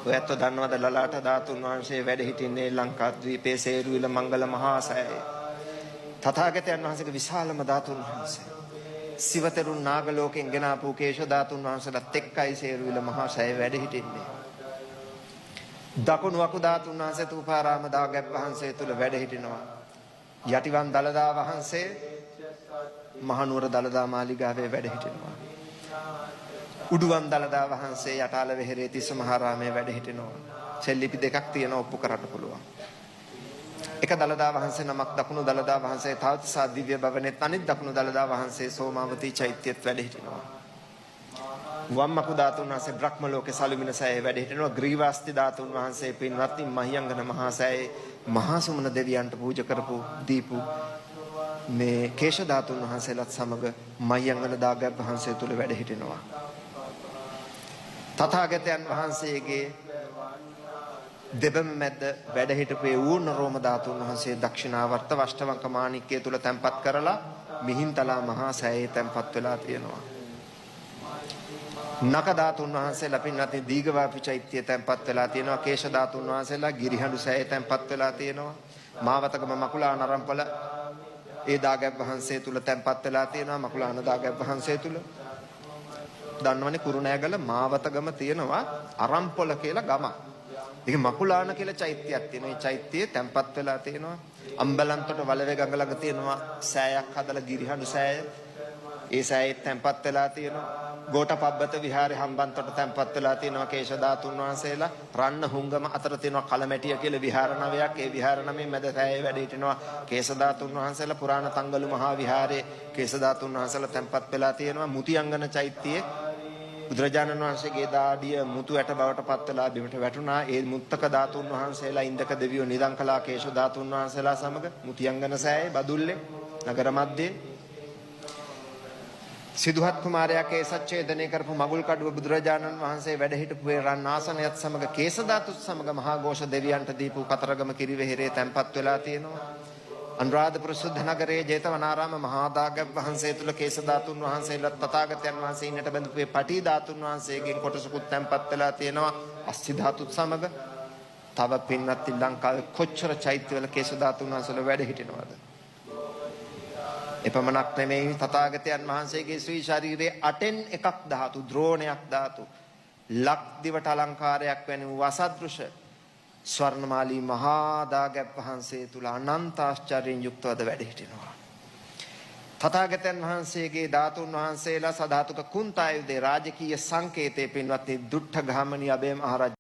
ඔයත් දන්නවද ලලාට ධාතුන් වහන්සේ වැඩ සිටින්නේ ලංකාද්වීපයේ සේරුවිල මංගල මහා සෑයේ. තථාගතයන් වහන්සේගේ විශාලම ධාතුන් වහන්සේ. සිවතරුන් නාග ලෝකෙන් ගෙන ආපු කේශ ධාතුන් වහන්සේලාත් එක්කයි සේරුවිල මහා සෑයේ වැඩ සිටින්නේ. දකුණු වකු ධාතුන් වහන්සේ තූපාරාම දාගැබ් වහන්සේ තුල වැඩ සිටිනවා. යටිවන් දලදා වහන්සේ මහනුවර දලදා මාලිගාවේ වැඩ සිටිනවා. උඩුවන් දලදා වහන්සේ යටාල වෙහෙරේ තිස්ස මහාරාමයේ වැඩ සිටිනවා. සෙල්ලිපි දෙකක් තියෙනවා ඔප්පු කරන්න පුළුවන්. එක දලදා වහන්සේ නමක් දකුණු දලදා වහන්සේ තාවතිසා දිව්‍ය භවනෙත් අනිත් දකුණු දලදා වහන්සේ සෝමාවතී චෛත්‍යයේත් වැඩ සිටිනවා. වම් මකු ධාතුන් වහන්සේ බ්‍රහ්ම ලෝකේ සලුමින සෑයේ වැඩ සිටිනවා. ග්‍රීවාස්ති ධාතුන් වහන්සේ පින්වත්නි මහියංගන මහා සෑයේ මහා සුමන දෙවියන්ට පූජා කරපු දීපු මේ කේශ ධාතුන් වහන්සේලාත් සමග මහියංගන දාගැබ් වහන්සේ තුල වැඩ සිටිනවා. තථාගතයන් වහන්සේගේ දෙබම මැද වැඩ හිටපු ඌර්ණ රෝම ධාතුන් වහන්සේ දක්ෂිනාවර්ත වෂ්ටවංක මාණික්කය තුල තැන්පත් කරලා මිහින්තලා මහා සෑයේ තැන්පත් වෙලා තියෙනවා. නක ධාතුන් වහන්සේලා පින්වත්නි දීඝවාපි චෛත්‍යයේ තැන්පත් වෙලා තියෙනවා. කේශ ධාතුන් වහන්සේලා ගිරිහඬු සෑයේ තැන්පත් වෙලා තියෙනවා. මාවතගම මකුලාන අරම්පල ඒ දාගැබ් වහන්සේ තුල තැන්පත් වෙලා තියෙනවා. මකුලාන දාගැබ් වහන්සේ තුල දන්නවනේ කුරුණෑගල මාවතගම තියෙනවා අරම්පොල කියලා ගම. ඒක මකුලාන කියලා චෛත්‍යයක් තියෙනවා. මේ චෛත්‍යයේ තැන්පත් වෙලා තියෙනවා. අම්බලන්තොට වලවේ ගඟ ළඟ තියෙනවා සෑයක් හදලා ගිරිහඬු සෑය. ඒ සෑයේ තැන්පත් වෙලා තියෙනවා. ගෝඨපබ්බත විහාරේ හම්බන්තොට තැන්පත් වෙලා තියෙනවා කේශ ධාතුන් වහන්සේලා. රන්න හුංගම අතර තියෙනවා කලමැටිය කියලා විහාර නවයක්. ඒ විහාර නමේ මැද සෑයේ වැඩ සිටිනවා කේශ ධාතුන් වහන්සේලා. පුරාණ තංගලු මහා විහාරයේ කේශ ධාතුන් වහන්සේලා තැන්පත් වෙලා තියෙනවා. මුතියංගන චෛත්‍යයේ බුදුරජාණන් වහන්සේගේ දාඩිය මුතු ඇට බවට පත් වෙලා බිමට වැටුණා. ඒ මුත්තක ධාතුන් වහන්සේලා ඉන්දක දෙවියෝ නිදන් කළා කේශ ධාතුන් වහන්සේලා සමග මුතියංගන සෑයේ බදුල්ලේ නගර මැද්දේ. සිදුහත් කුමාරයාගේ සච්ඡේදනය කරපු මගුල් කඩුව බුදුරජාණන් වහන්සේ වැඩ සිටපු ඒ රන් ආසනයත් සමග කේශ ධාතුත් සමග මහා ഘോഷ දෙවියන්ට දීපු කතරගම කිරිවෙහෙරේ තැන්පත් වෙලා තියෙනවා. අනුරාධපුර සුද්ධ නගරයේ ජේතවනාරාම මහා දාගැබ් වහන්සේ තුල කේශ ධාතුන් වහන්සේලා තථාගතයන් වහන්සේ ඉන්නට බඳපු මේ පටි ධාතුන් වහන්සේගෙන් කොටසකුත් තැන්පත් වෙලා තියෙනවා. අස්සි ධාතුත් සමග. තව පින්වත් ලංකාවේ කොච්චර චෛත්‍යවල කේශ ධාතුන් වහන්සේලා වැඩ හිටිනවද? එපමණක් නෙමෙයි තථාගතයන් වහන්සේගේ ශ්‍රී ශරීරයේ 8න් එකක් ධාතු ද්‍රෝණයක් ධාතු ලක්දිවට අලංකාරයක් වැනි වසදෘශ ස්වර්ණමාලී මහා දාගැබ් වහන්සේ තුල අනන්ත ආශ්චර්යයෙන් යුක්තවද වැඩ සිටිනවා. තථාගතයන් වහන්සේගේ ධාතුන් වහන්සේලා සධාතුක කුන්තායුධේ රාජකීය සංකේතයේ පින්වත්නි දුට්ඨ ගාමිණී අබේ මහරජ